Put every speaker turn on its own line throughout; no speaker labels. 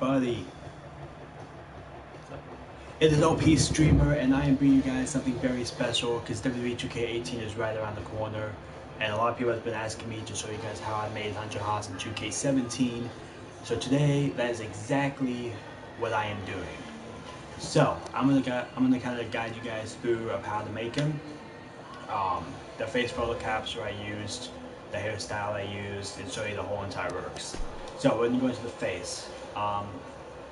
everybody. It is OP Streamer, and I am bringing you guys something very special because WWE 2K18 is right around the corner, and a lot of people have been asking me to show you guys how I made 100 Haas in 2K17. So today, that is exactly what I am doing. So I'm gonna kind of guide you guys through of how to make them. The face photo capture I used, the hairstyle I used, and show you the whole entire works. So we're gonna go into the face.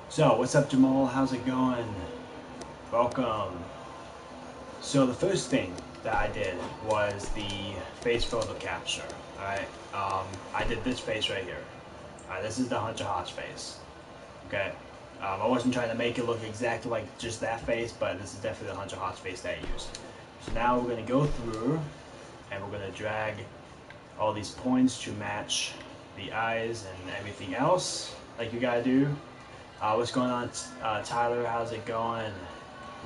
So what's up, Jamal? How's it going? Welcome. So the first thing that I did was the face photo capture. Alright, I did this face right here. Alright, this is the Hunter Haas face. Okay, I wasn't trying to make it look exactly like just that face, but this is definitely the Hunter Haas face that I used. So now we're going to go through and we're going to drag all these points to match the eyes and everything else like you gotta do. What's going on, Tyler? How's it going?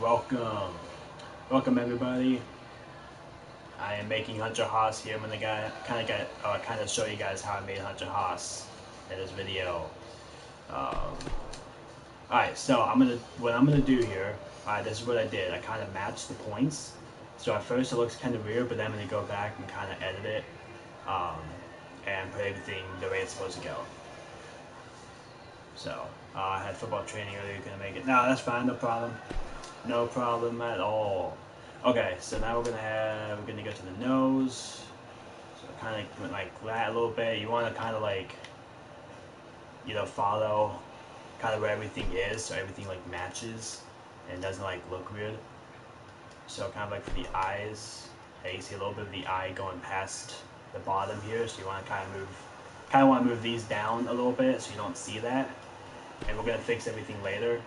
Welcome. Welcome, everybody. I am making Hunter Haas here. I'm going to kind of show you guys how I made Hunter Haas in this video. Alright, so what I'm gonna do here, this is what I did. I kind of matched the points. So at first it looks kind of weird, but then I'm gonna go back and kind of edit it, and put everything the way it's supposed to go. So I had football training earlier. Gonna make it. No, that's fine. No problem. No problem at all. Okay, so now we're gonna go to the nose. So kind of like that a little bit. You want to kind of like, follow kind of where everything is, so everything like matches and doesn't like look weird. So kind of like for the eyes, you see a little bit of the eye going past the bottom here. So you want to kind of move these down a little bit so you don't see that. And we're gonna fix everything later,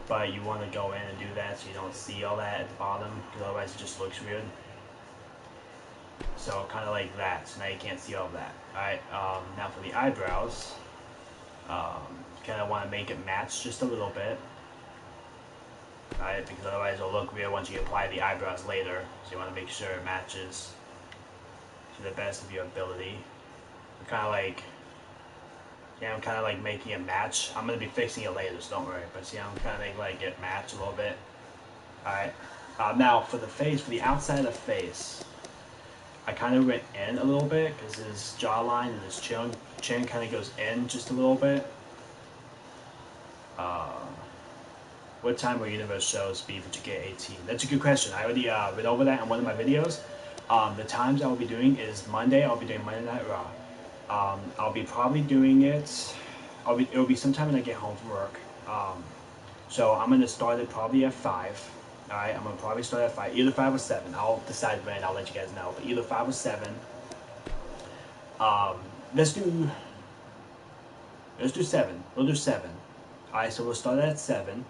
but you want to go in and do that so you don't see all that at the bottom, because otherwise it just looks weird. So kind of like that. So now you can't see all of that. All right. Now for the eyebrows, kind of want to make it match just a little bit. Alright, because otherwise it'll look weird once you apply the eyebrows later. So you want to make sure it matches to the best of your ability. I'm kind of like making it match. I'm going to be fixing it later, so don't worry. But see, I'm kind of making like it match a little bit. Alright, now for the face, for the outside of the face, I kind of went in a little bit because his jawline and his chin kind of goes in just a little bit. What time will Universe shows be for 2K18? That's a good question. I already went over that in one of my videos. The times I will be doing is Monday. I'll be doing Monday Night Raw. I'll be probably doing it. It'll be sometime when I get home from work. So I'm gonna start it probably at 5. All right, I'm gonna probably start at 5, either 5 or 7. I'll decide when. I'll let you guys know. But either 5 or 7. Let's do 7. We'll do 7. All right, so we'll start at 7.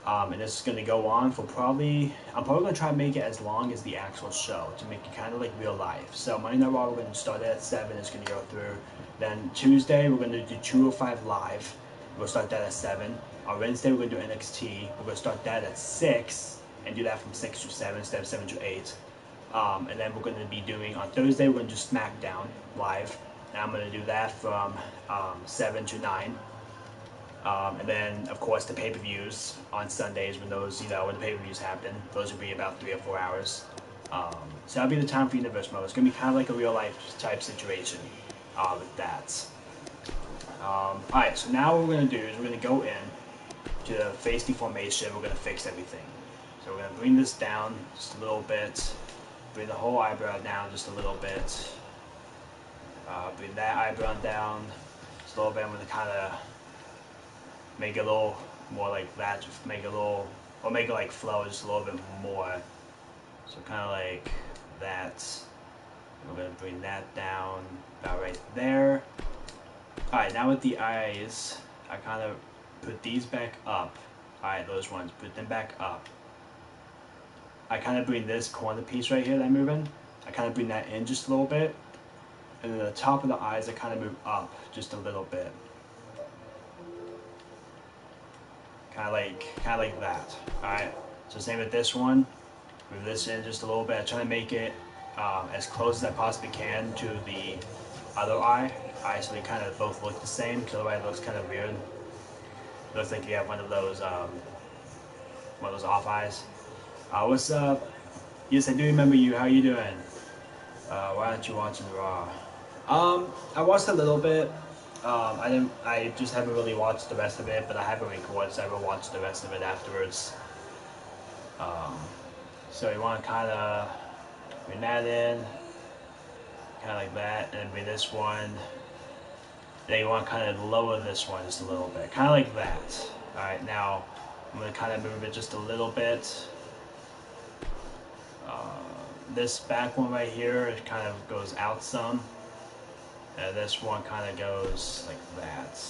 And it's going to go on for I'm probably going to try and make it as long as the actual show to make it kind of like real life. So Monday Night Raw, we're going to start it at 7. It's going to go through. Then Tuesday, we're going to do 205 Live. We'll start that at 7. On Wednesday, we're going to do NXT. We're going to start that at 6 and do that from 6 to 7 instead of 7 to 8. And then we're going to be doing, on Thursday, we're going to do SmackDown Live. And I'm going to do that from 7 to 9. And then, of course, the pay-per-views on Sundays when those, when the pay-per-views happen. Those will be about 3 or 4 hours. So that'll be the time for Universe Mode. It's going to be kind of like a real-life type situation with that. Alright, so now what we're going to do is we're going to go in to the face deformation. We're going to fix everything. So we're going to bring this down just a little bit. Bring the whole eyebrow down just a little bit. Bring that eyebrow down just a little bit. I'm going to kind of make it a little more like that, just make it a little, or make it like flow just a little bit more. So kind of like that. We're going to bring that down about right there. Alright, now with the eyes, I kind of put these back up. Alright, those ones, put them back up. I kind of bring this corner piece right here that I'm moving, I kind of bring that in just a little bit. And then the top of the eyes, I kind of move up just a little bit. Kind of like that. Alright, so same with this one. Move this in just a little bit. I try to make it as close as I possibly can to the other eye. Alright, so they kind of both look the same, because otherwise it looks kind of weird. Looks like you have one of those off eyes. What's up? Yes, I do remember you. How you doing? Why aren't you watching Raw? I watched a little bit. I didn't. I just haven't really watched the rest of it, but I haven't recorded, so I will watch the rest of it afterwards. Um, so you want to kind of bring that in, kind of like that, and then bring this one. Then you want to kind of lower this one just a little bit, kind of like that. All right, now I'm going to kind of move it just a little bit. This back one right here, it kind of goes out some. And this one kind of goes like that.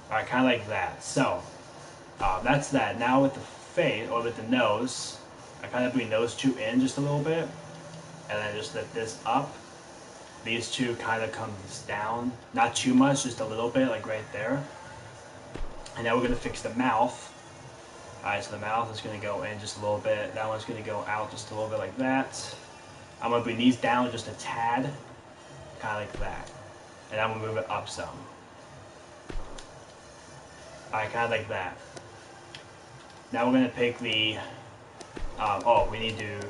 Alright, kind of like that. So, that's that. Now with the face, or with the nose, I kind of bring those two in just a little bit. And then just lift this up. These two kind of comes down. Not too much, just a little bit, like right there. And now we're going to fix the mouth. Alright, so the mouth is going to go in just a little bit. That one's going to go out just a little bit like that. I'm going to bring these down just a tad. Kind of like that. And I'm going to move it up some. Alright, kind of like that. Now we're going to pick the... we need to do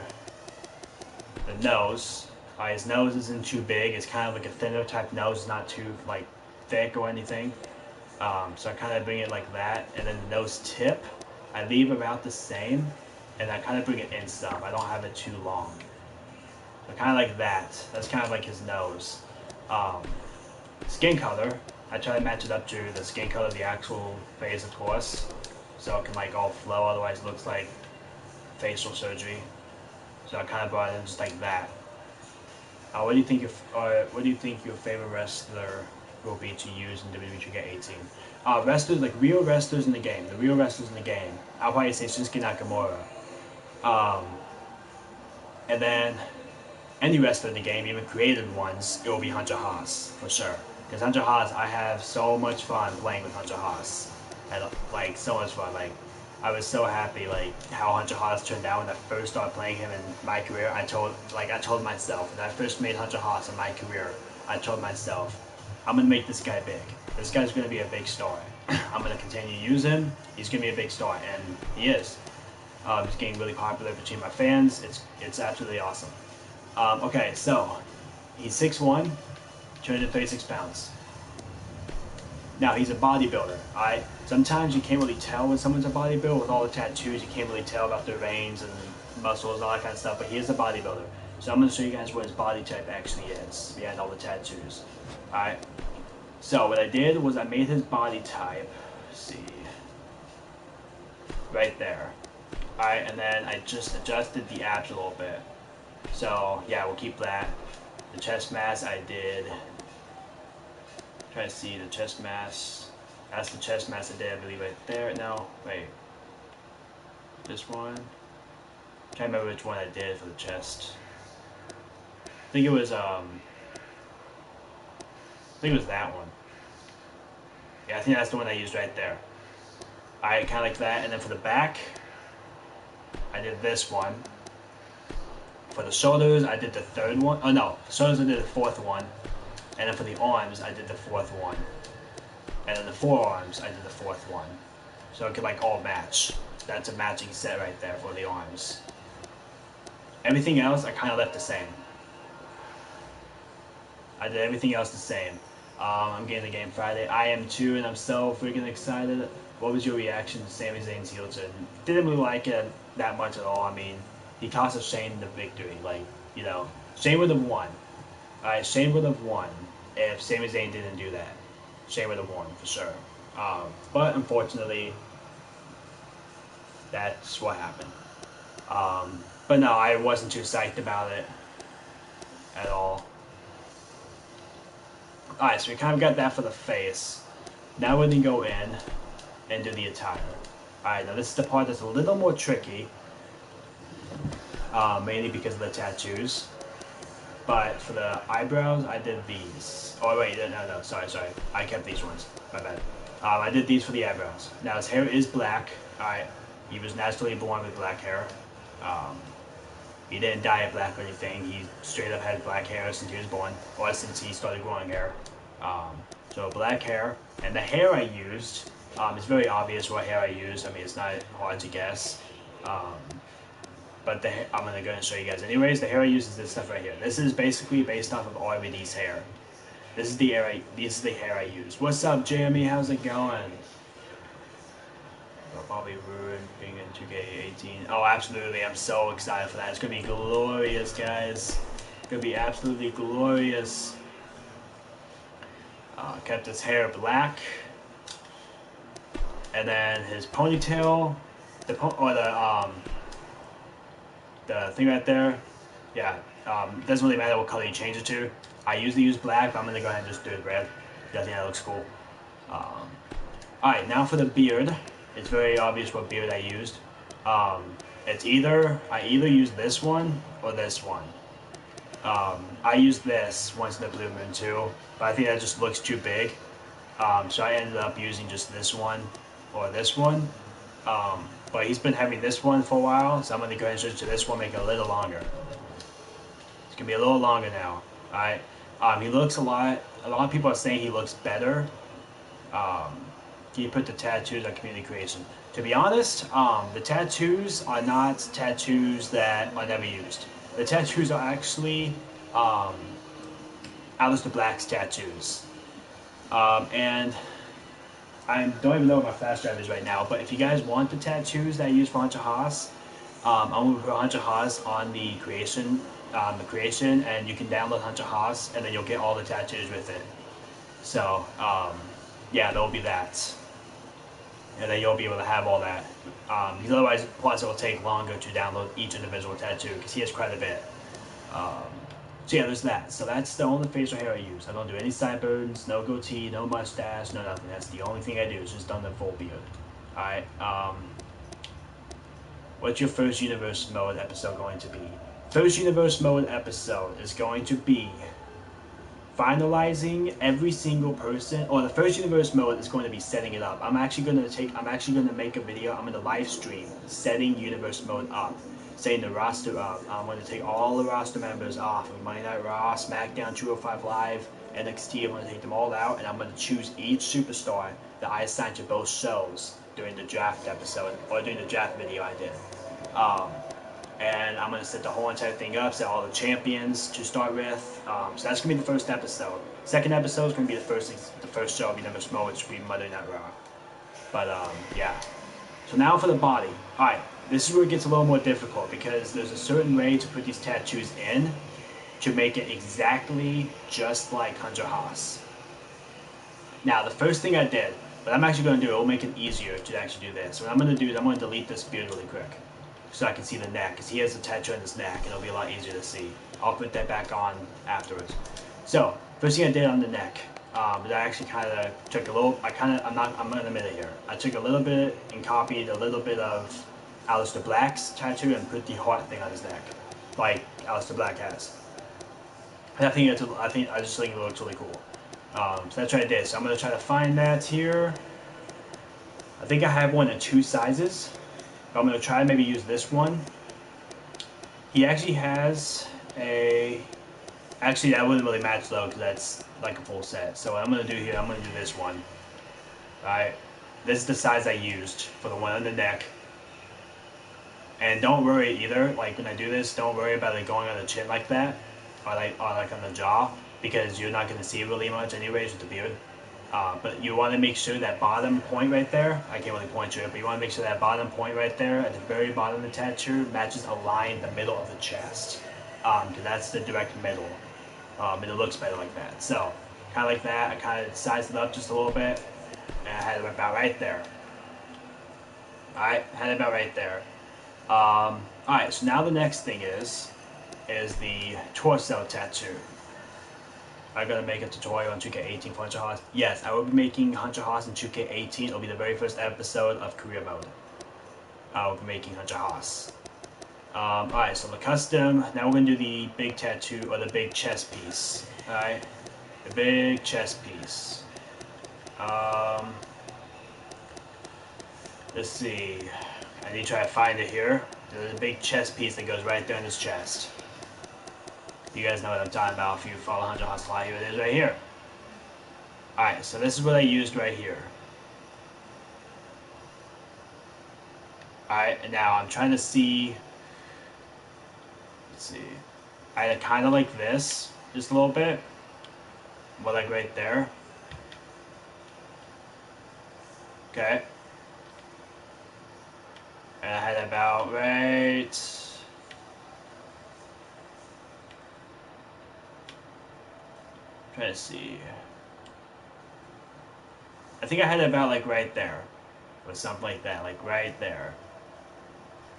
the nose. Alright, his nose isn't too big. It's kind of like a thinner type nose. It's not too like thick or anything. So I kind of bring it like that. And then the nose tip, I leave about the same, and I kind of bring it in some. I don't have it too long. So kind of like that. That's kind of like his nose. Skin color, I try to match it up to the skin color of the actual face, of course, so it can like all flow. Otherwise, it looks like facial surgery. So I kind of brought it in just like that. What do you think your favorite wrestler will be to use in WWE 2K18? Wrestlers, like real wrestlers in the game. The real wrestlers in the game. I'll probably say Shinsuke Nakamura. And then any wrestler in the game, even created ones, it will be Hunter Haas for sure. Because Hunter Haas, I have so much fun playing with Hunter Haas. And like so much fun. Like I was so happy like how Hunter Haas turned out when I first started playing him in my career. I told myself when I first made Hunter Haas in my career, I told myself, I'm gonna make this guy big. This guy's gonna be a big star. I'm gonna continue to use him. He's gonna be a big star, and he is. He's getting really popular between my fans. It's absolutely awesome. Okay, so he's 6'1", 236 pounds. Now he's a bodybuilder. Alright, sometimes you can't really tell when someone's a bodybuilder with all the tattoos. You can't really tell about their veins and muscles and all that kind of stuff. But he is a bodybuilder. So I'm gonna show you guys what his body type actually is behind all the tattoos. Alright. So what I did was I made his body type, let's see, right there. Alright, and then I just adjusted the abs a little bit. So yeah, we'll keep that. The chest mass I did, try to see the chest mass. That's the chest mass I did, I believe, right there. No, wait. This one. I'm trying to remember which one I did for the chest. I think it was that one. Yeah, I think that's the one I used right there. Alright, kind of like that. And then for the back, I did this one. For the shoulders, I did the third one. Oh no, shoulders I did the fourth one. And then for the arms, I did the fourth one. And then the forearms, I did the fourth one. So it could like all match. That's a matching set right there for the arms. Everything else, I kind of left the same. I did everything else the same. I'm getting the game Friday. I am too, and I'm so freaking excited. What was your reaction to Sami Zayn's heel turn? Didn't really like it that much at all. I mean, he cost us Shane the victory. Like, you know, Shane would have won. Alright, Shane would have won if Sami Zayn didn't do that. Shane would have won, for sure. But unfortunately, that's what happened. But no, I wasn't too psyched about it at all. Alright, so we kind of got that for the face. Now we're going to go in and do the attire. Alright, now this is the part that's a little more tricky. Mainly because of the tattoos. But for the eyebrows, I did these. Oh wait, no, sorry. I kept these ones. My bad. I did these for the eyebrows. Now his hair is black. Alright, he was naturally born with black hair. He didn't dye it black or anything. He straight up had black hair since he was born, or since he started growing hair. So black hair. And the hair I used, it's very obvious what hair I used. I mean, it's not hard to guess. Um, but I'm going to go and show you guys anyways. The hair I use is this stuff right here. This is basically based off of RVD's hair. This is the hair I use. What's up, Jeremy? How's it going? I'll probably ruin being in 2K18. Oh, absolutely. I'm so excited for that. It's going to be glorious, guys. It's going to be absolutely glorious. Kept his hair black. And then his ponytail, the thing right there, yeah, doesn't really matter what color you change it to. I usually use black, but I'm gonna go ahead and just do it red. I think that looks cool. Alright, now for the beard. It's very obvious what beard I used. I either use this one or this one. I used this once in the Blue Moon too, but I think that just looks too big. So I ended up using just this one or this one. But he's been having this one for a while, so I'm going to go ahead and switch to this one, make it a little longer. It's going to be a little longer now. Alright. He looks a lot of people are saying he looks better. He put the tattoos on community creation. To be honest, the tattoos are not tattoos that are never used. The tattoos are actually Aleister Black's tattoos. And I don't even know what my flash drive is right now, but if you guys want the tattoos that I use for Hunter Haas, I'm going to put Hunter Haas on the creation, and you can download Hunter Haas, and then you'll get all the tattoos with it. So, yeah, there'll be that. And then you'll be able to have all that. Because otherwise, plus it will take longer to download each individual tattoo, because he has quite a bit. So yeah, there's that. So that's the only facial hair I use. I don't do any sideburns, no goatee, no mustache, no nothing. That's the only thing I do. Is just done the full beard. Alright, what's your first universe mode episode going to be? First universe mode episode is going to be finalizing every single person, or the first universe mode is going to be setting it up. I'm actually going to make a video. I'm going to live stream setting universe mode up. Setting the roster up. I'm going to take all the roster members off of Monday Night Raw, SmackDown, 205 Live, NXT. I'm going to take them all out, and I'm going to choose each superstar that I assigned to both shows during the draft episode, or during the draft video I did. And I'm going to set the whole entire thing up, set all the champions to start with. So that's going to be the first episode. Second episode is going to be the first show of Universe Mode, which will be Monday Night Raw. But, yeah. So now for the body. Alright. This is where it gets a little more difficult, because there's a certain way to put these tattoos in to make it exactly just like Hunter Haas. Now, the first thing I did, what I'm actually going to do, it will make it easier to actually do this. What I'm going to do is I'm going to delete this beard really quick so I can see the neck, because he has a tattoo on his neck and it'll be a lot easier to see. I'll put that back on afterwards. So, first thing I did on the neck, I actually kind of took a little, I'm going to admit it here. I took a little bit and copied a little bit of Aleister Black's tattoo and put the heart thing on his neck, like Aleister Black has. And I just think it looks really cool. So that's what I did. So I'm gonna try to find that here. I think I have one in 2 sizes. But I'm gonna try to maybe use this one. He actually has a. Actually, that wouldn't really match though, because that's like a full set. So what I'm gonna do here, I'm gonna do this one. All right. This is the size I used for the one on the neck. And don't worry either, like when I do this, don't worry about it going on the chin like that, or like on the jaw, because you're not going to see it really much anyways with the beard. But you want to make sure that bottom point right there, I can't really point to it, but you want to make sure that bottom point right there at the very bottom of the tattoo matches a line in the middle of the chest, because that's the direct middle, and it looks better like that. So, kind of like that, I kind of sized it up just a little bit, and I had it about right there. Alright, had it about right there. Alright, so now the next thing is the torso tattoo. I'm going to make a tutorial on 2K18 for Hunter Haas. Yes, I will be making Hunter Haas in 2K18. It'll be the very first episode of Career Mode. I will be making Hunter Haas. Alright, so the custom. Now we're going to do the big tattoo, or the big chest piece. Alright, the big chest piece. Let's see. I need to try to find it here. There's a big chest piece that goes right there in his chest. You guys know what I'm talking about if you follow Hunter Haas Live. Here it is right here. Alright, so this is what I used right here. Alright, and now I'm trying to see. Let's see. I kind of like this, just a little bit. More like right there. Okay. And I had about right. Trying to see. I think I had it about like right there, or something like that, like right there.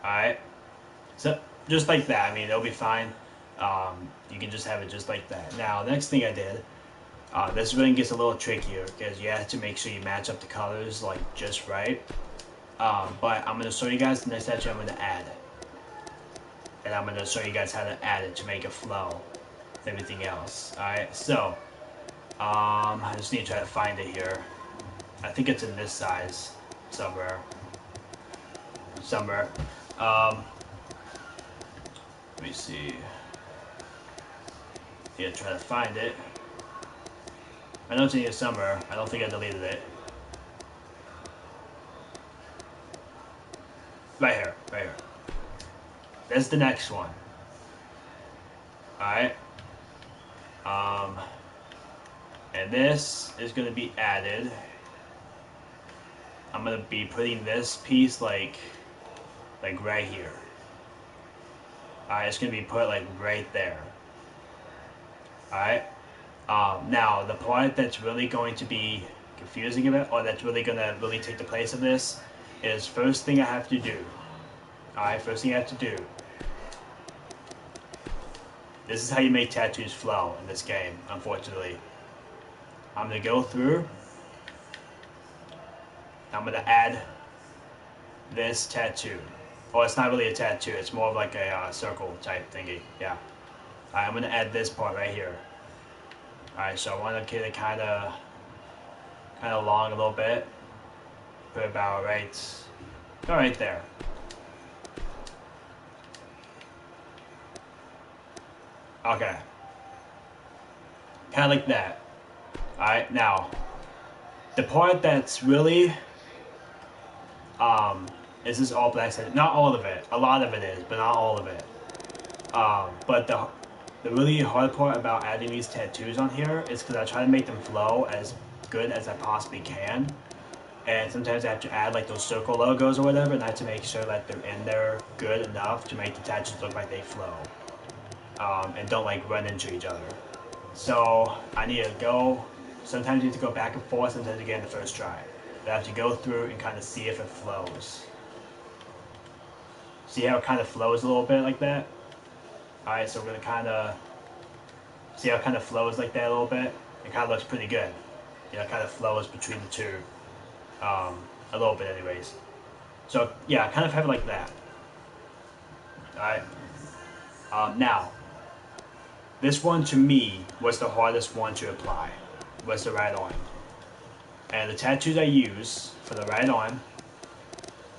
All right. So just like that. I mean, it'll be fine. You can just have it just like that. Now, next thing I did. This one gets a little trickier because you have to make sure you match up the colors like just right. But I'm gonna show you guys the next tattoo I'm gonna add, and I'm gonna show you guys how to add it to make it flow with everything else. All right. So. I just need to try to find it here. I think it's in this size somewhere. Let me see. Yeah, try to find it. I know it's in here somewhere. I don't think I deleted it. Right here, right here. That's the next one. Alright. And this is going to be added. I'm going to be putting this piece like right here. Alright, it's going to be put like right there. Alright. Now, the part that's really going to be confusing a bit, or that's really going to really take the place of this, is first thing I have to do. Alright, first thing I have to do. This is how you make tattoos flow in this game, unfortunately. I'm going to go through. I'm going to add this tattoo. Oh, it's not really a tattoo. It's more of like a circle type thingy. Yeah. Alright, I'm going to add this part right here. Alright, so I want to get it kind of long a little bit. Put it about right there. Okay. Kind of like that. Alright, now, the part that's really, this is all black tattoo. Not all of it. A lot of it is, but not all of it. But the really hard part about adding these tattoos on here is because I try to make them flow as good as I possibly can. And sometimes I have to add like those circle logos or whatever, and I have to make sure that they're in there good enough to make the tattoos look like they flow. And don't like run into each other. So I need to go, sometimes you have to go back and forth, sometimes you get in the first try. But I have to go through and kind of see if it flows. See how it kind of flows a little bit like that? Alright, so we're going to kind of, see how it kind of flows like that a little bit? It kind of looks pretty good. You know, it kind of flows between the two. A little bit anyways. So yeah, kind of have it like that. Alright. Now, this one to me was the hardest one to apply. Was the right arm. And the tattoos I use for the right arm,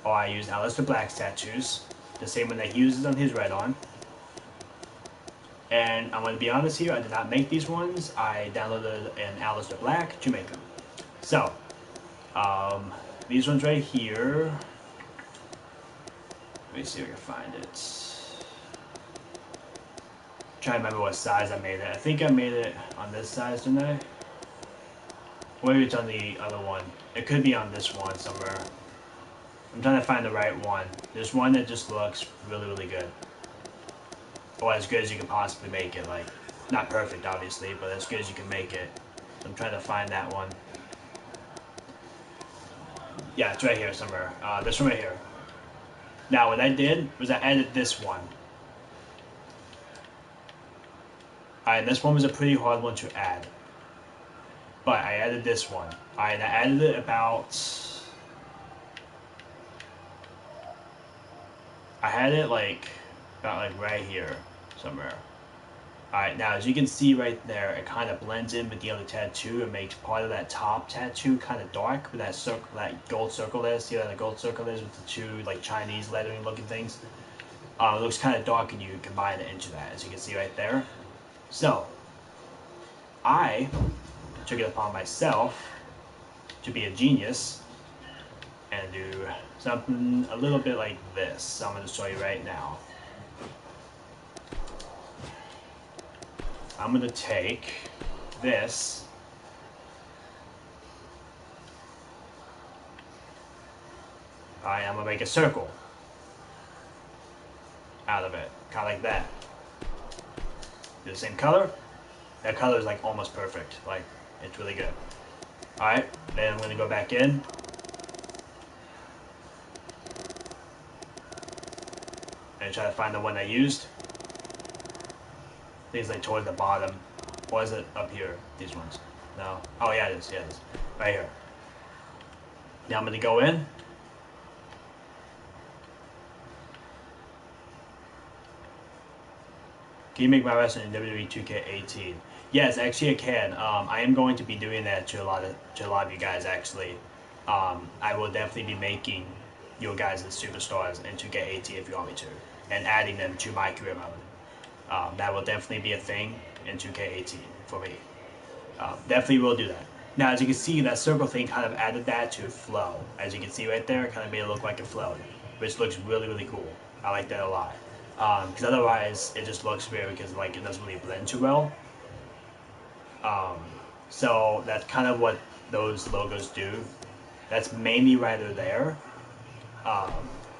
or I use Aleister Black's tattoos, the same one that he uses on his right arm. And I'm going to be honest here, I did not make these ones. I downloaded an Aleister Black to make them. So, these ones right here. Let me see if I can find it. Trying to remember what size I made it. I think I made it on this size, didn't I? Maybe it's on the other one. It could be on this one somewhere. I'm trying to find the right one. There's one that just looks really, really good. Or as good as you can possibly make it. Like, not perfect, obviously, but as good as you can make it. So I'm trying to find that one. Yeah, it's right here somewhere. This one right here. Now, what I did was I added this one. Alright, this one was a pretty hard one to add. But I added this one. Alright, I added it about... I had it about right here somewhere. Alright, now as you can see right there, it kind of blends in with the other tattoo. It makes part of that top tattoo kind of dark with that circle, that gold circle there. See how the gold circle is with the two like Chinese lettering looking things? It looks kind of dark and you combine it into that, as you can see right there. So, I took it upon myself to be a genius and do something a little bit like this. I'm going to show you right now. I'm going to take this I'm going to make a circle out of it, kind of like that. Do the same color. That color is like almost perfect. Like, it's really good. Alright, then I'm going to go back in. And try to find the one I used. I think it's like towards the bottom. Or is it up here? These ones. No. Oh yeah, it is. Yeah, it is. Right here. Now I'm going to go in. Can you make my wrestling in WWE 2K17? Yes, actually I can. I am going to be doing that to a lot of you guys actually. I will definitely be making your guys as superstars in 2K18 if you want me to, and adding them to my career mode. That will definitely be a thing in 2K18 for me. Definitely will do that. Now, as you can see, that circle thing kind of added that to flow. As you can see right there, it kind of made it look like it flowed, which looks really, really cool. I like that a lot. Because otherwise, it just looks weird because like it doesn't really blend too well. So that's kind of what those logos do. That's mainly right there.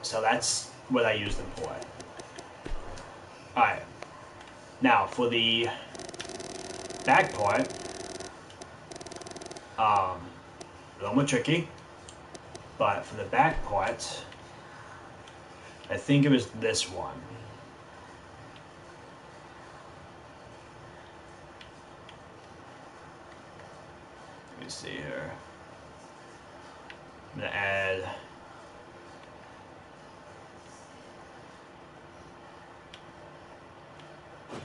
So that's what I use them for. Alright. Now, for the back part, a little more tricky. But for the back part, I think it was this one. Let me see here. I'm gonna add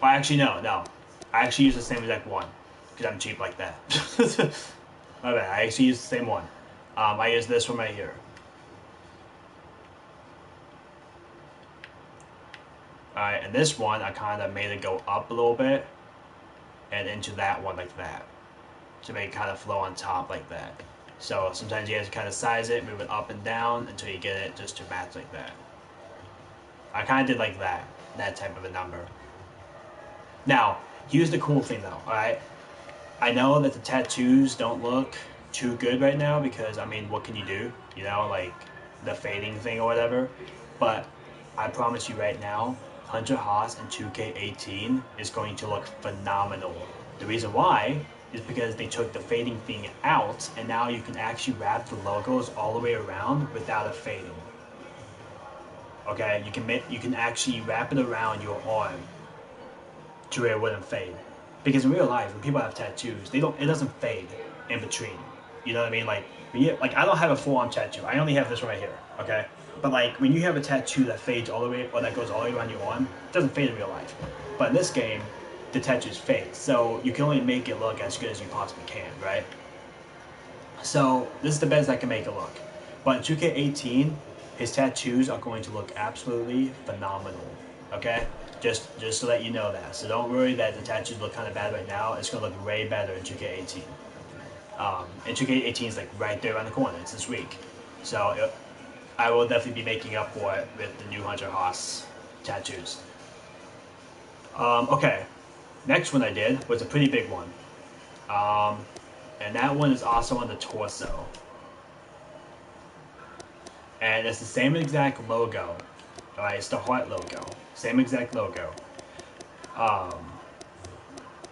well, actually no. I actually use the same exact one because I'm cheap like that. My bad. I actually use the same one. I use this one right here. Alright, and this one I kind of made it go up a little bit and into that one like that to make it kind of flow on top like that. So sometimes you have to kind of size it, move it up and down until you get it just to match like that. I kind of did like that type of a number. Now, here's the cool thing though, alright? I know that the tattoos don't look too good right now because, I mean, what can you do? You know, like the fading thing or whatever. But I promise you right now, Hunter Haas in 2K18 is going to look phenomenal. The reason why is because they took the fading thing out and now you can actually wrap the logos all the way around without it fading. Okay, you can actually wrap it around your arm to where it wouldn't fade. Because in real life, when people have tattoos, it doesn't fade in between. You know what I mean? Like I don't have a full-on tattoo. I only have this one right here. Okay, but like when you have a tattoo that fades all the way or that goes all the way around your arm, it doesn't fade in real life. But in this game, the tattoos fade, so you can only make it look as good as you possibly can, right? So this is the best I can make it look. But in 2K18, his tattoos are going to look absolutely phenomenal. Okay, just to let you know that. So don't worry that the tattoos look kind of bad right now. It's gonna look way better in 2K18. And 2K18 is like right there around the corner. It's this week, so I will definitely be making up for it with the new Hunter Haas tattoos. Okay, next one I did was a pretty big one, and that one is also on the torso, and it's the same exact logo. Alright, it's the heart logo, same exact logo,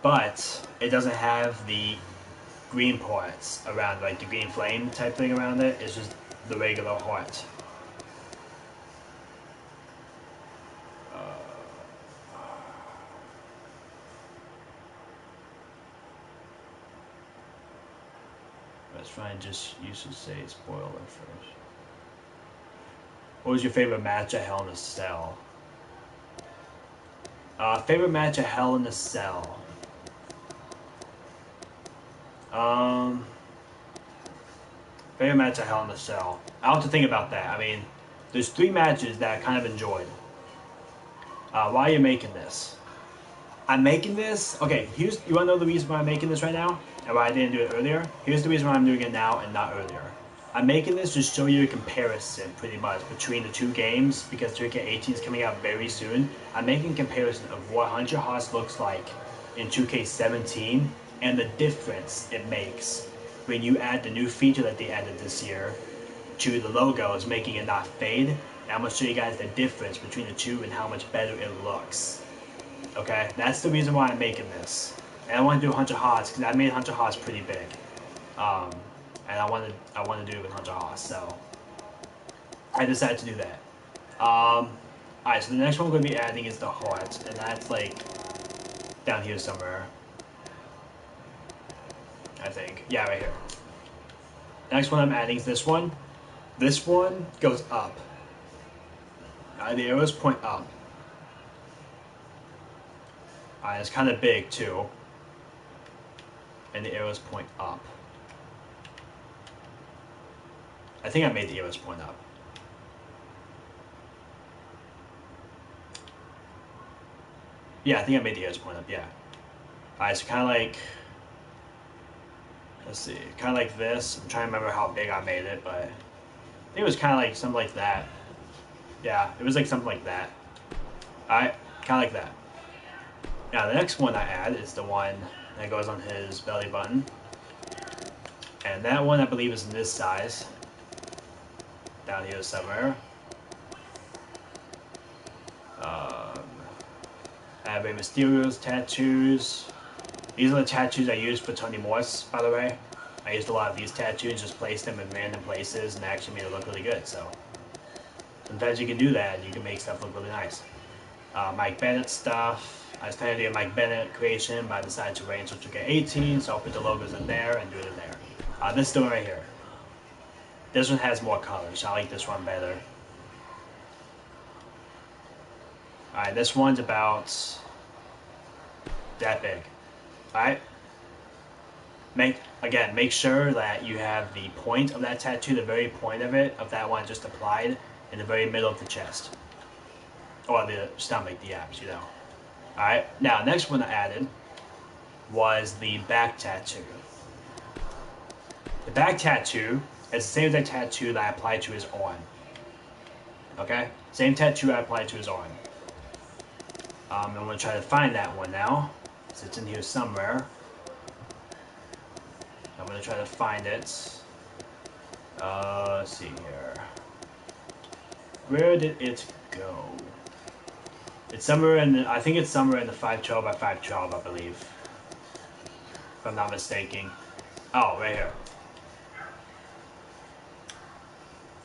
but it doesn't have the green parts around, like the green flame type thing around it. It's just the regular heart. Let's try and just use to say spoiler first. What was your favorite match at Hell in a Cell? Favorite match at Hell in a Cell. Favorite match at Hell in a Cell. I'll have to think about that. I mean, there's 3 matches that I kind of enjoyed. Why are you making this? I'm making this. Okay, you want to know the reason why I'm making this right now? and why I didn't do it earlier. Here's the reason why I'm doing it now and not earlier. I'm making this to show you a comparison, pretty much, between the two games, because 2K18 is coming out very soon. I'm making a comparison of what 100 Haas looks like in 2K17 and the difference it makes when you add the new feature that they added this year to the logos, making it not fade. And I'm going to show you guys the difference between the two and how much better it looks. Okay, that's the reason why I'm making this. And I want to do 100 Haas because I made 100 Haas pretty big. And I want to do it with 100 Haas, so I decided to do that. Alright, so the next one we're going to be adding is the heart, and that's like down here somewhere. I think. Yeah, right here. Next one I'm adding is this one. This one goes up. The arrows point up. It's kind of big too. And the arrows point up. I think I made the arrows point up. Yeah, I think I made the arrows point up, yeah. Alright, so kind of like, let's see, kind of like this. I'm trying to remember how big I made it, but I think it was kind of like something like that. Yeah, it was like something like that. Alright, kind of like that. Now the next one I add is the one that goes on his belly button. And that one I believe is in this size. Down here somewhere. I have Rey Mysterio's tattoos. These are the tattoos I used for Tony Morse, by the way. I used a lot of these tattoos, just placed them in random places, and actually made it look really good, so. Sometimes you can do that, and you can make stuff look really nice. Mike Bennett stuff. I was planning to do a Mike Bennett creation, but I decided to wait until 2K18, so I'll put the logos in there and do it in there. This is the one right here. This one has more colors. I like this one better. Alright, this one's about that big. Alright? Make sure that you have the point of that tattoo, the very point of it, of that one just applied, in the very middle of the chest. Or the stomach, the abs, you know. Alright, now next one I added was the back tattoo. The back tattoo is the same exact tattoo that I applied to his arm. Okay? Same tattoo I applied to his arm. I'm going to try to find that one now. So it's in here somewhere. I'm going to try to find it. Let's see here. Where did it go? It's somewhere in the, I think it's somewhere in the 512 by 512, I believe. If I'm not mistaken. Oh, right here.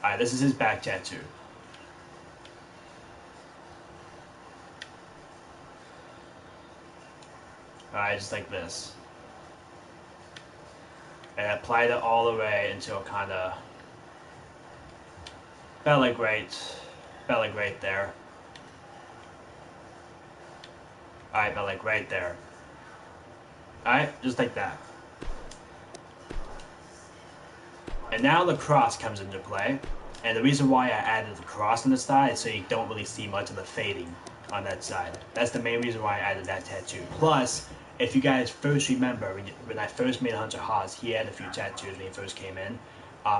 Alright, this is his back tattoo. Alright, just like this. And I applied it all the way until it kind of felt like right there. Alright, felt like right there. Alright, just like that. And now the cross comes into play. And the reason why I added the cross on the side is so you don't really see much of the fading on that side. That's the main reason why I added that tattoo. Plus, if you guys first remember, when I first made Hunter Haas, he had a few tattoos when he first came in.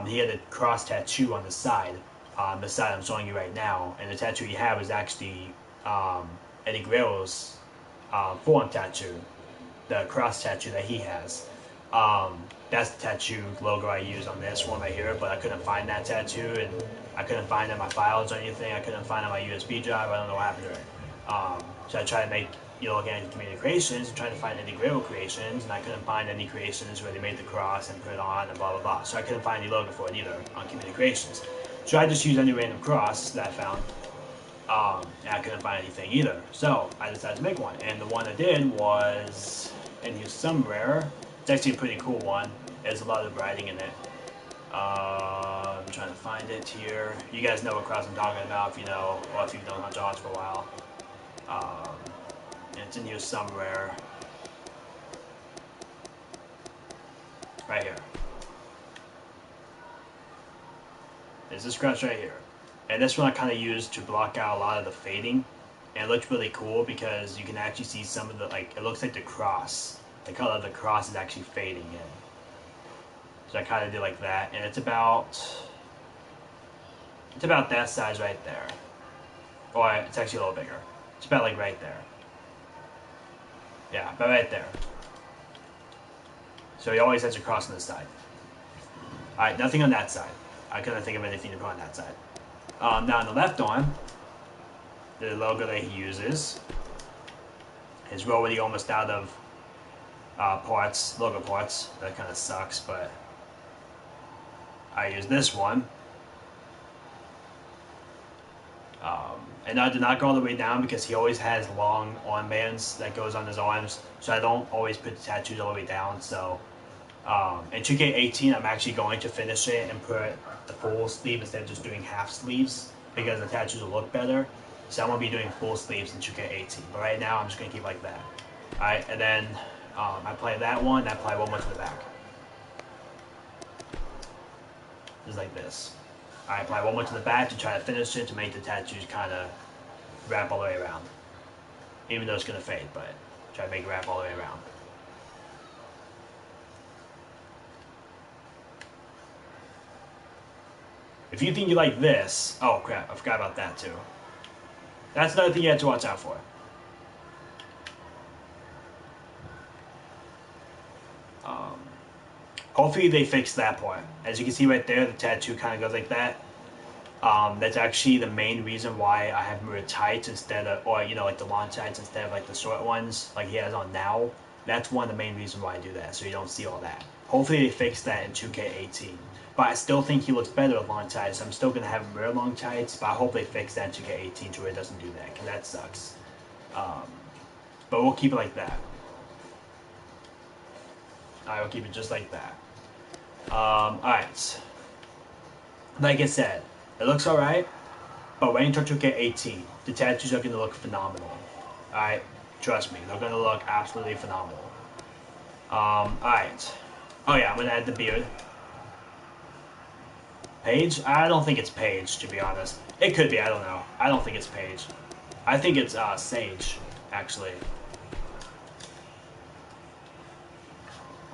He had a cross tattoo on the side I'm showing you right now. And the tattoo he had was actually Eddie Guerrero's forearm tattoo, the cross tattoo that he has. That's the tattoo logo I use on this one right here, but I couldn't find that tattoo, and I couldn't find it in my files or anything. I couldn't find it on my USB drive. I don't know what happened to it. So I tried to make, looking at community creations and trying to find any Guerrero creations, and I couldn't find any creations where they made the cross and put it on and blah blah blah. So I couldn't find any logo for it either on community creations. So I just used any random cross that I found. And I couldn't find anything either. So I decided to make one, and the one I did was in here somewhere. It's actually a pretty cool one. There's a lot of writing in it. I'm trying to find it here. You guys know what cross I'm talking about if you know, or if you've known Hunter Haas for a while. And it's in here somewhere. Right here. There's this cross right here. And this one I kind of used to block out a lot of the fading. And it looks really cool because you can actually see some of the, it looks like the cross the color of the cross is actually fading in. So I kind of did like that, and it's about that size right there. Or it's actually a little bigger. It's about like right there. Yeah, about right there. So he always has a cross on the side. Alright, nothing on that side. I couldn't think of anything to put on that side. Now on the left arm, the logo that he uses is already almost out of parts, logo parts. That kind of sucks, but I use this one. And I did not go all the way down because he always has long armbands that goes on his arms, so I don't always put the tattoos all the way down. So in 2K18, I'm actually going to finish it and put the full sleeve instead of just doing half sleeves because the tattoos will look better. So I'm going to be doing full sleeves in 2K18, but right now I'm just going to keep like that. Alright, and then I play that one, and I play one more to the back. Just like this. I apply one more to the back to try to finish it to make the tattoos kind of wrap all the way around. Even though it's going to fade, but try to make it wrap all the way around. If you think you like this, oh crap, I forgot about that too. That's another thing you have to watch out for. Hopefully they fix that part. As you can see right there, the tattoo kind of goes like that. That's actually the main reason why I have more tights instead of, or like the long tights instead of like the short ones like he has on now. That's one of the main reasons why I do that, so you don't see all that. Hopefully they fix that in 2K18. But I still think he looks better with long tights, so I'm still going to have him wear long tights, but I hope they fix that in 2K18 to where it doesn't do that, because that sucks. But we'll keep it like that. Alright, we'll keep it just like that. Alright. Like I said, it looks alright, but wait until 2K18. The tattoos are going to look phenomenal. Alright? Trust me, they're going to look absolutely phenomenal. Alright. Oh yeah, I'm going to add the beard. Paige? I don't think it's Paige, to be honest. It could be, I don't know. I don't think it's Paige. I think it's Sage, actually.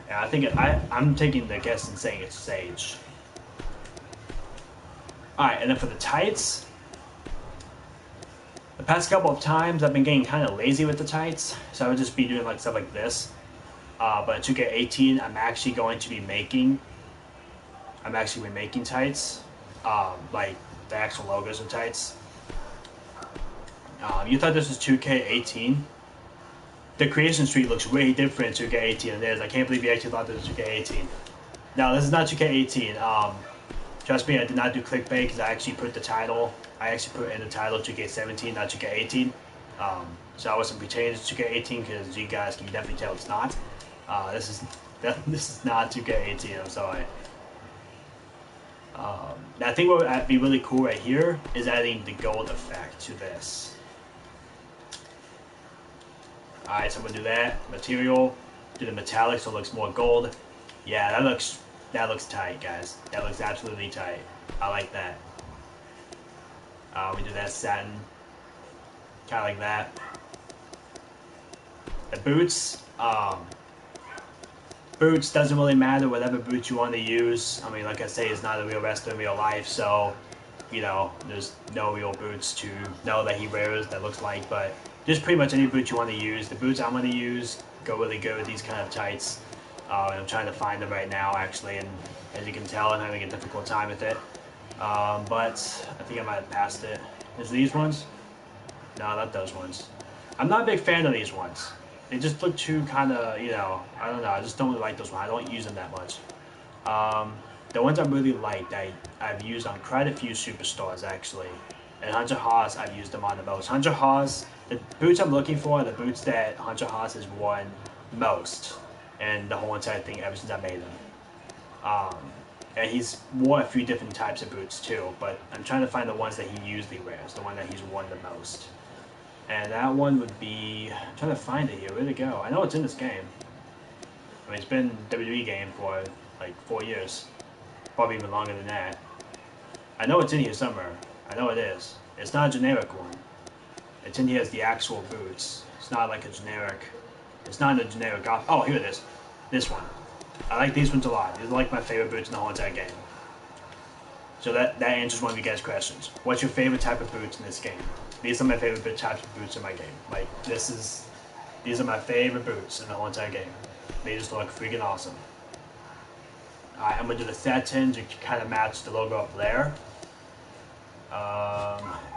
Yeah, I think I'm taking the guess and saying it's Sage. Alright, and then for the tights, the past couple of times I've been getting kind of lazy with the tights, so I would just be doing like stuff like this. But in 2K18, I'm actually going to be making tights, like the actual logos of tights. You thought this was 2K18? The creation street looks way different in 2K18 than it is. I can't believe you actually thought this was 2K18. No, this is not 2K18. Trust me, I did not do clickbait because I actually put the title. I actually put in the title 2K17, not 2K18. So I wasn't pretending it's 2K18 because you guys can definitely tell it's not. This is not 2K18. I'm sorry. I think what would be really cool right here is adding the gold effect to this. Alright, so I'm gonna do that. Material, do the metallic so it looks more gold. Yeah, that looks tight, guys. That looks absolutely tight. I like that. We do that satin, kind of like that. The boots, boots doesn't really matter. Whatever boots you want to use. I mean, like I say, it's not a real wrestler in real life, so there's no real boots to know that he wears that looks like. But just pretty much any boot you want to use. The boots I'm going to use go really good with these kind of tights. I'm trying to find them right now, actually, and as you can tell, I'm having a difficult time with it. But I think I might have passed it. Is it these ones? No, not those ones. I'm not a big fan of these ones. They just look too kind of, I don't know. I just don't really like those ones. I don't use them that much. The ones I really like, I've used on quite a few superstars, actually. And Hunter Haas, I've used them on the most. Hunter Haas, the boots I'm looking for are the boots that Hunter Haas has worn most. And the whole entire thing ever since I made them. And he's worn a few different types of boots too, but I'm trying to find the ones that he usually wears, the one that he's worn the most. And that one would be, I'm trying to find it here, where'd it go? I know it's in this game. I mean, it's been a WWE game for like 4 years, probably even longer than that. I know it's in here somewhere, I know it is. It's not a generic one. It's in here as the actual boots. It's not like a generic It's not a generic off. Oh, here it is. This one. I like these ones a lot. These are like my favorite boots in the whole entire game. So that answers one of you guys' questions. What's your favorite type of boots in this game? These are my favorite types of boots in my game. Like, these are my favorite boots in the whole entire game. They just look freaking awesome. Alright, I'm going to do the settings to kind of match the logo up there.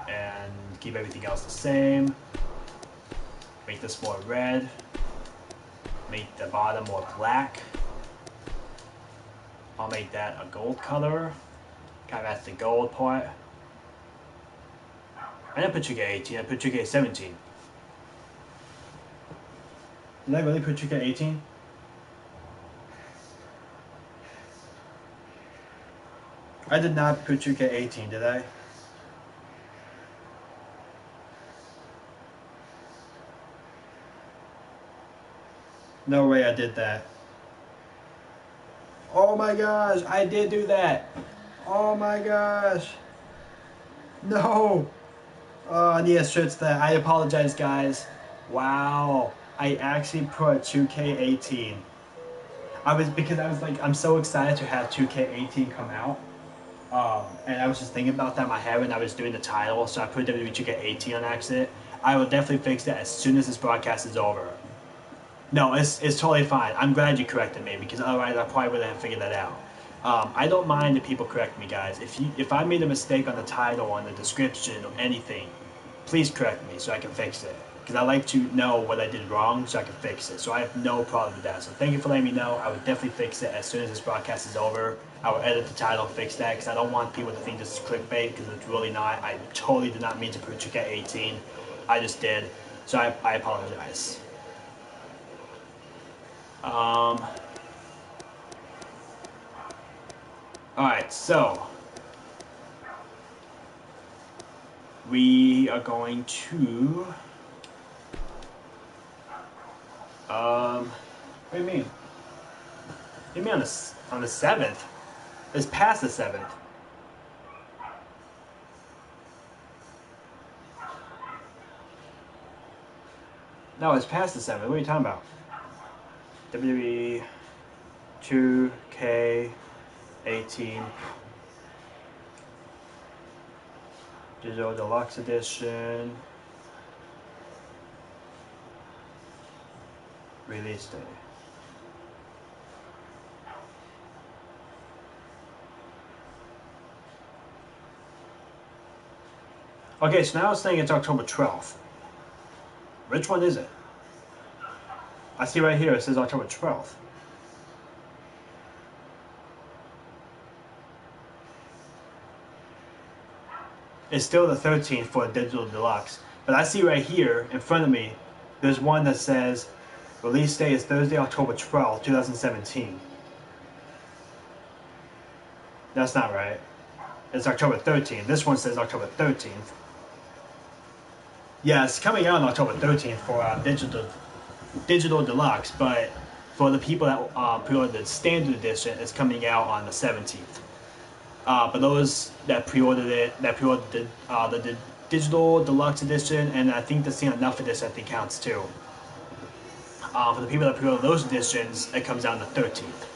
And keep everything else the same. Make this more red. Make the bottom more black. I'll make that a gold color. Kind of match the gold part. I didn't put 2K18, I put 2K17. Did I really put 2K18? I did not put 2K18, did I? No way I did that. Oh my gosh, I did do that. Oh my gosh. No. Oh, I need a shirt to that. I apologize, guys. Wow. I actually put 2K18. Because I was like, I'm so excited to have 2K18 come out. And I was just thinking about that in my head when I was doing the title, so I put WWE 2K18 on accident. I will definitely fix that as soon as this broadcast is over. No, it's totally fine. I'm glad you corrected me, because otherwise I probably wouldn't have figured that out. I don't mind if people correct me, guys. If I made a mistake on the title, on the description, or anything, please correct me so I can fix it. Because I like to know what I did wrong so I can fix it. So I have no problem with that. So thank you for letting me know. I would definitely fix it as soon as this broadcast is over. I will edit the title, fix that, because I don't want people to think this is clickbait, because it's really not. I totally did not mean to put 2K18. I just did. So I apologize. Alright, so we are going to what do you mean? What do you mean on the 7th? It's past the 7th. No, it's past the 7th. What are you talking about? WWE 2K18 Digital Deluxe Edition release day. Okay, so now it's saying it's October 12th. Which one is it? I see right here it says October 12th. It's still the 13th for a Digital Deluxe. But I see right here in front of me, there's one that says release day is Thursday, October 12th, 2017. That's not right. It's October 13th. This one says October 13th. Yeah, it's coming out on October 13th for Digital Deluxe, but for the people that pre-ordered the Standard Edition, it's coming out on the 17th. But those that pre-ordered the Digital Deluxe Edition, and I think the Stand Enough Edition, I think counts too. For the people that pre-order those editions, it comes out on the 13th.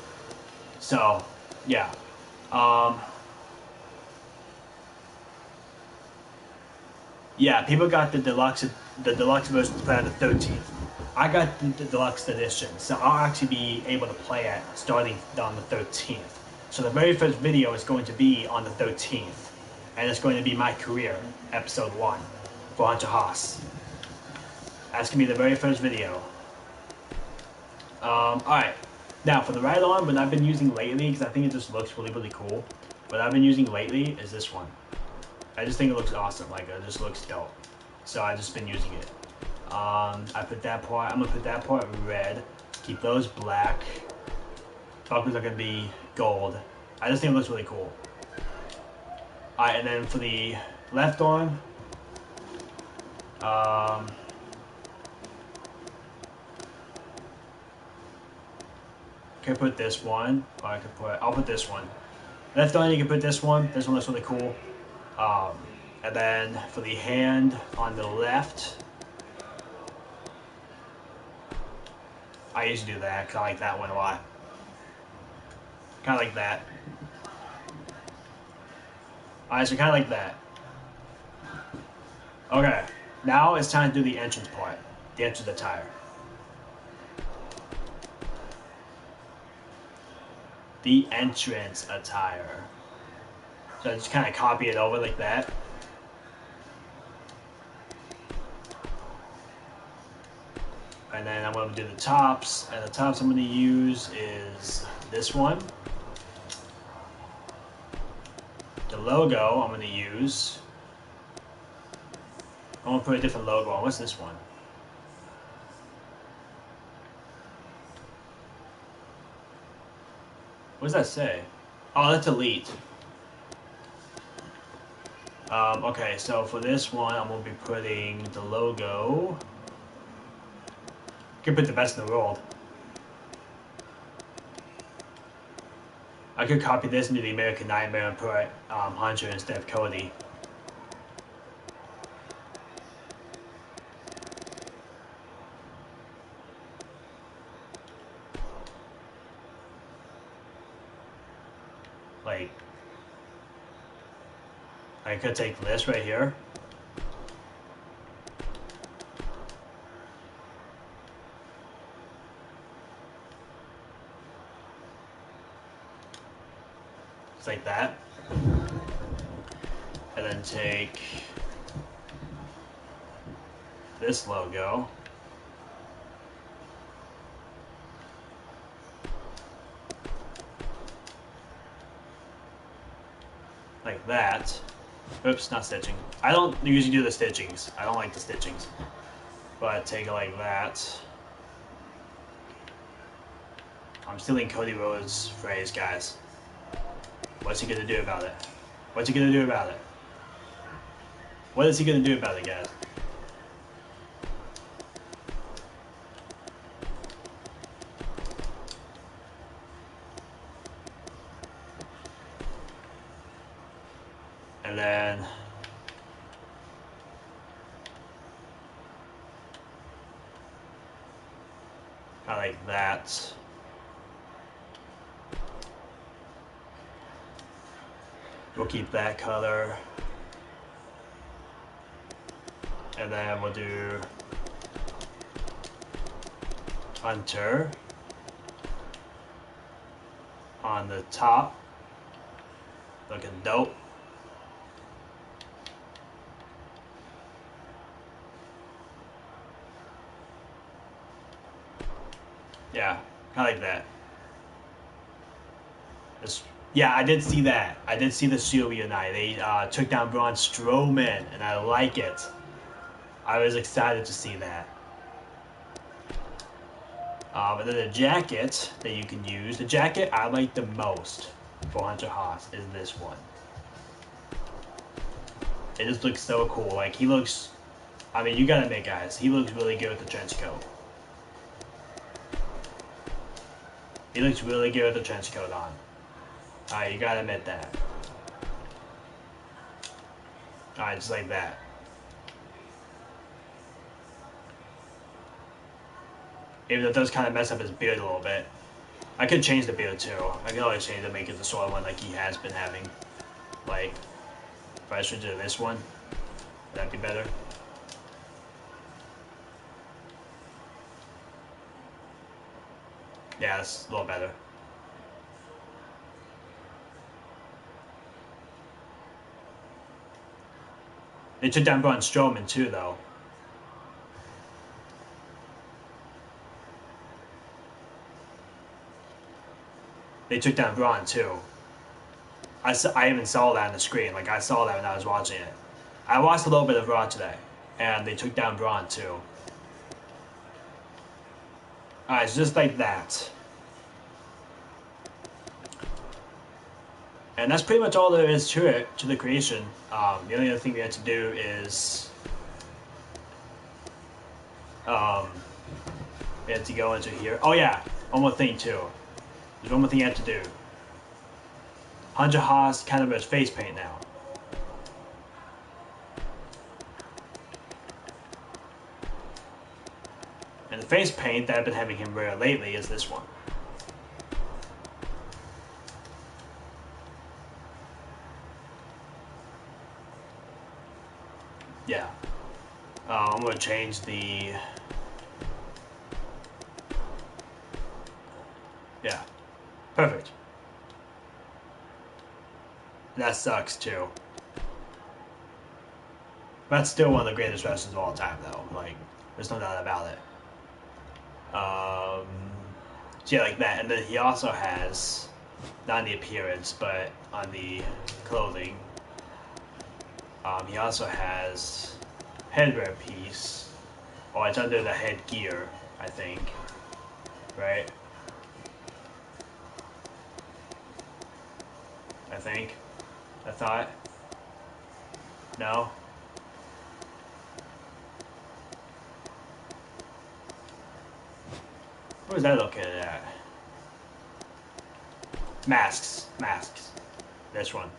So, yeah. Yeah, people got the deluxe version to play on the 13th. I got the deluxe edition, so I'll actually be able to play it starting on the 13th. So the very first video is going to be on the 13th, and it's going to be my career, episode 1, for Hunter Haas. That's going to be the very first video. Alright, now for the ride-on, what I've been using lately, because I think it just looks really, really cool, what I've been using lately is this one. I just think it looks awesome, like it just looks dope. So I've just been using it. I'm gonna put that part red, keep those black. Buckles are gonna be gold. I just think it looks really cool. Alright, and then for the left arm, can put this one, or I'll put this one. Left arm, you can put this one. This one looks really cool. And then for the hand on the left, I used to do that because I like that one a lot. Kind of like that. Alright, so kind of like that. Okay, now it's time to do the entrance part. The entrance attire. The entrance attire. So I just kind of copy it over like that. And then I'm going to do the tops. And the tops I'm going to use is this one. The logo I'm going to use. I'm going to put a different logo on. What's this one? What does that say? Oh, that's Elite. Okay, so for this one, I'm going to be putting the logo. I could put the best in the world. I could copy this into the American Nightmare and put Hunter instead of Cody. Like, I could take this right here. Just like that. And then take this logo. Like that. Oops, not stitching. I don't usually do the stitchings. I don't like the stitchings. But take it like that. I'm stealing Cody Rhodes' phrase, guys. What's he gonna do about it? What's he gonna do about it? What is he gonna do about it, guys? And then I like that. We'll keep that color. And then we'll do Hunter on the top. Looking dope. Yeah, kind of like that. Yeah, I did see that. I did see the Shield reunite. They took down Braun Strowman, and I like it. I was excited to see that. And then the jacket that you can use. The jacket I like the most for Hunter Haas is this one. It just looks so cool. Like, he looks... I mean, you gotta admit, guys, he looks really good with the trench coat. He looks really good with the trench coat on. Alright, you gotta admit that. Alright, just like that. Even though it does kind of mess up his beard a little bit. I could change the beard too. I can always change it to make it the sort of one like he has been having. Like, if I should do this one, that'd be better. Yeah, that's a little better. They took down Braun Strowman too, though. They took down Braun too. I even saw that on the screen. Like, I saw that when I was watching it. I watched a little bit of Raw today, and they took down Braun too. Alright, it's just like that. And that's pretty much all there is to it, to the creation. The only other thing we have to do is we have to go into here. Oh yeah, one more thing too. There's one more thing you have to do. Hunter Haas kind of has face paint now. And And the face paint that I've been having him wear lately is this one. Yeah. I'm going to change the... Yeah. Perfect. That sucks, too. That's still one of the greatest wrestlers of all time, though. Like, there's no doubt about it. So yeah, like that. And then he also has, not on the appearance, but on the clothing, he also has headwear piece. Oh, it's under the headgear, I think. Right? I think. I thought. No? Where's that located at? Masks. Masks. This one.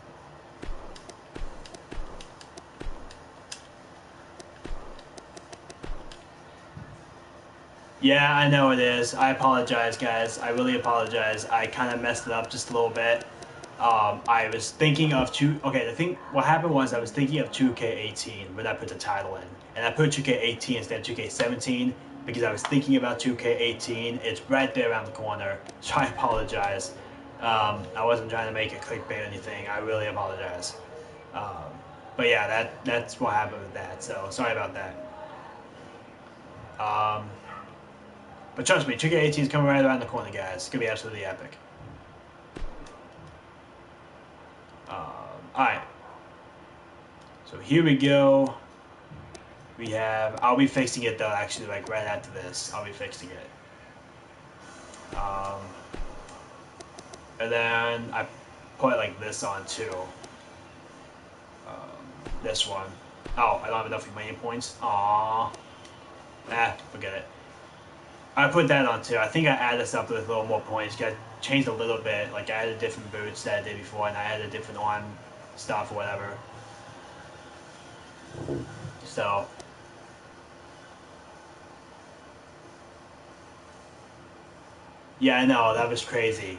Yeah, I know it is. I apologize, guys. I really apologize. I kind of messed it up just a little bit. I was thinking of what happened was I was thinking of 2K18 when I put the title in. And I put 2K18 instead of 2K17 because I was thinking about 2K18. It's right there around the corner, so I apologize. I wasn't trying to make it clickbait or anything. I really apologize. But yeah, that's what happened with that, so sorry about that. But trust me, 2K18 is coming right around the corner, guys. It's going to be absolutely epic. Alright. So here we go. We have... I'll be fixing it, though, actually, like, right after this. I'll be fixing it. And then I put, like, this on, too. This one. Oh, I don't have enough remaining points. Aww. Forget it. I put that on, too. I think I added this up with a little more points. Got changed a little bit. Like, I added different boots that I did before, and I added different arm stuff or whatever. So... Yeah, I know. That was crazy.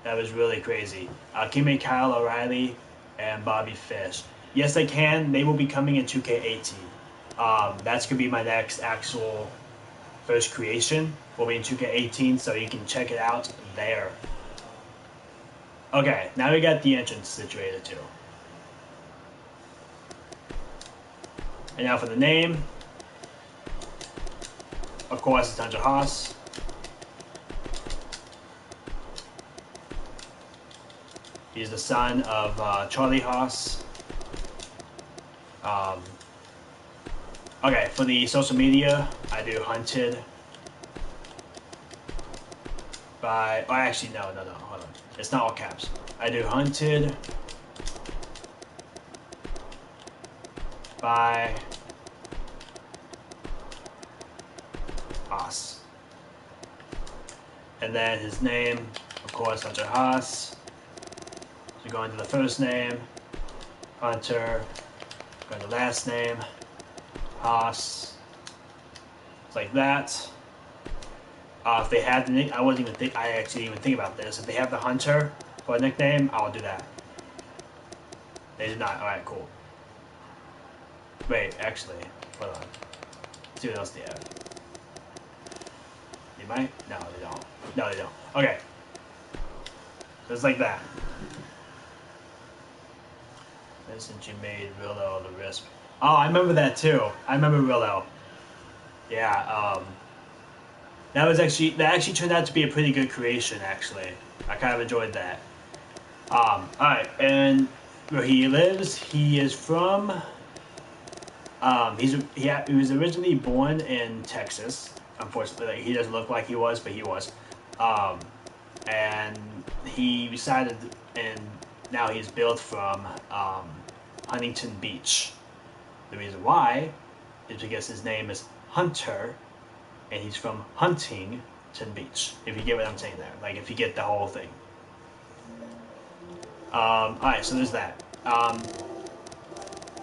That was really crazy. Can you make Kyle O'Reilly and Bobby Fish? Yes, I can. They will be coming in 2K18. That's going to be my next actual first creation. Will be in 2K18, so you can check it out there. Okay, now we got the entrance situated too. And now for the name. Of course, it's under Haas. He's the son of Charlie Haas. Okay, for the social media, I do hunted by... Oh, actually, no, hold on. It's not all caps. I do hunted by Haas. And then his name, of course, Hunter Haas. So going to the first name, Hunter, going to the last name, Haas. It's like that. If they have the nick, I actually even think about this. If they have the Hunter for a nickname, I'll do that. They did not. Alright, cool. Wait, actually, hold on. Let's see what else they have. They might? No, they don't. No, they don't. Okay. So it's like that. Since you made Willow the Wisp. Oh, I remember that too. I remember Willow. Yeah, that actually turned out to be a pretty good creation, actually. I kind of enjoyed that. Alright, and where he lives, he is from... he was originally born in Texas. Unfortunately, he doesn't look like he was, but he was. And he resided in... Now he's built from Huntington Beach. The reason why is because his name is Hunter, and he's from Huntington Beach. If you get what I'm saying there, like if you get the whole thing. Alright, so there's that.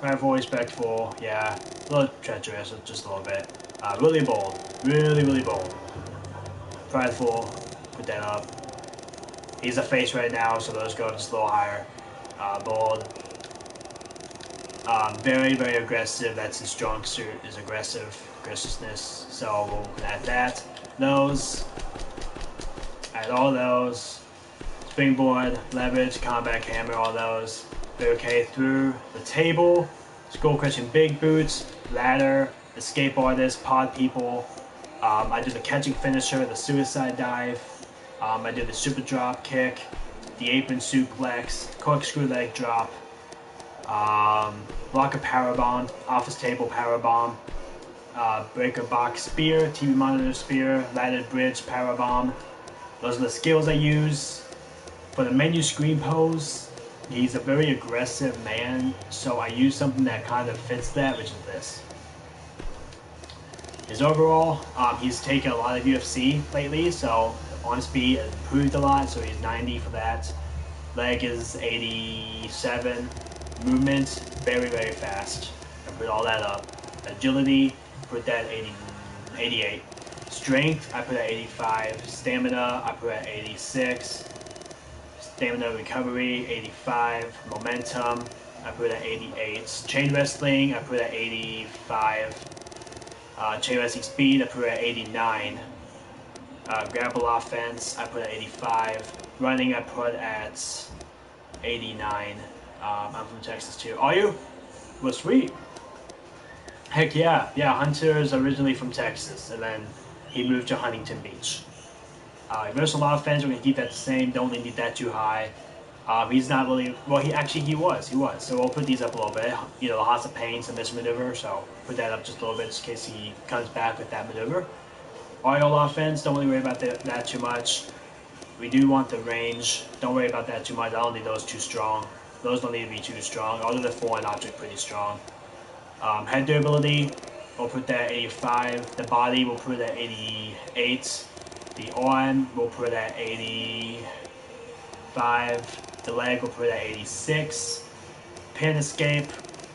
Prideful, respectful, yeah, a little treacherous, just a little bit. Really bold. Really bold. Prideful. Put that up. He's a face right now, so those go just a little higher. Bold. Very aggressive. That's his strong suit, is aggressiveness. So we'll add that. Those. Add all those. Springboard, leverage, combat hammer, all those. Okay, through the table. Skull crushing big boots, ladder, escape artist, pod people. I do the catching finisher, the suicide dive. I do the super drop kick, the apron suplex, corkscrew leg drop, blocker powerbomb, office table powerbomb, breaker box spear, TV monitor spear, ladder bridge powerbomb. Those are the skills I use. For the menu screen pose, he's a very aggressive man, so I use something that kind of fits that, which is this. His overall, he's taken a lot of UFC lately, so on speed has improved a lot, so he's 90 for that. Leg is 87. Movement, very fast. I put all that up. Agility, put that 88. Strength, I put at 85. Stamina, I put at 86. Stamina recovery, 85. Momentum, I put at 88. Chain wrestling, I put at 85. Chain wrestling speed, I put at 89. Grapple offense, I put at 85. Running, I put at 89. I'm from Texas too. Are you? Well, sweet. Heck yeah. Yeah, Hunter's originally from Texas, and then he moved to Huntington Beach. Universal offense, we're going to keep that the same. Don't need that too high. He's not really, well, he was. So we'll put these up a little bit. You know, the Haas of Pains and this maneuver, so put that up just a little bit just in case he comes back with that maneuver. Oil offense, don't really worry about that too much. We do want the range. Don't worry about that too much. I don't need those too strong. Those don't need to be too strong. All of the foreign object pretty strong. Head durability, we'll put that at 85. The body, we'll put at 88. The arm, we'll put at 85. The leg, we'll put at 86. Pin escape,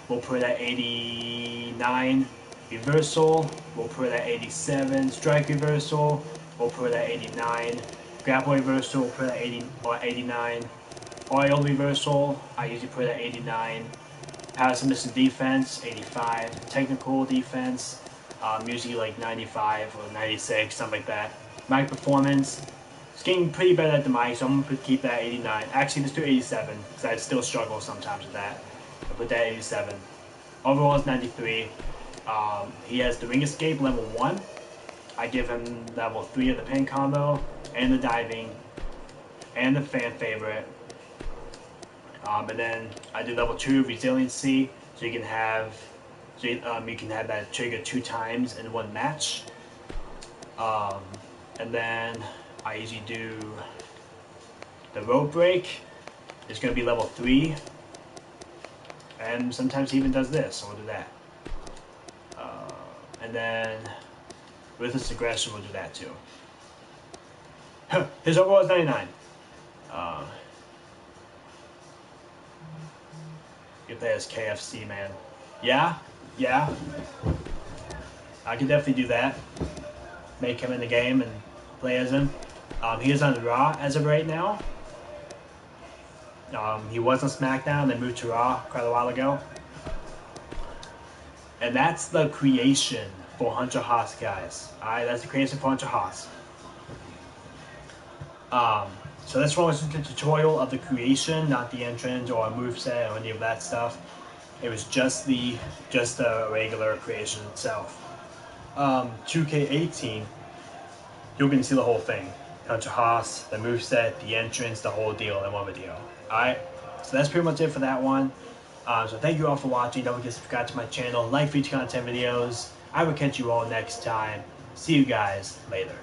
we'll put at 89. Reversal, we'll put at 87. Strike reversal, we'll put at 89. Grapple reversal, we'll put at 80 or 89. Oil reversal, I usually put at 89. Power submission defense, 85. Technical defense, usually like 95 or 96, something like that. Mic performance, it's getting pretty better at the mic, so I'm going to keep that at 89. Actually, let's do 87, because I still struggle sometimes with that. I'll put that at 87. Overall is 93. He has the ring escape level 1. I give him level 3 of the pin combo, and the diving, and the fan favorite. And then I do level 2 resiliency, so you can have that trigger 2 times in one match. And then I usually do the rope break. It's going to be level 3, and sometimes he even does this, so we'll do that. And then ruthless aggression, we'll do that too. His overall is 99. Get that as KFC, man. Yeah. I can definitely do that. Make him in the game and play as him. He is on Raw as of right now. He was on SmackDown, then moved to Raw quite a while ago. And that's the creation for Hunter Haas, guys. Alright, that's the creation for Hunter Haas. So this one was just a tutorial of the creation, not the entrance or a moveset or any of that stuff. It was just the regular creation itself. 2K18, you're going to see the whole thing. Hunter Haas, the moveset, the entrance, the whole deal in one video. Alright, so that's pretty much it for that one. So thank you all for watching. Don't forget to subscribe to my channel, like future content videos. I will catch you all next time. See you guys later.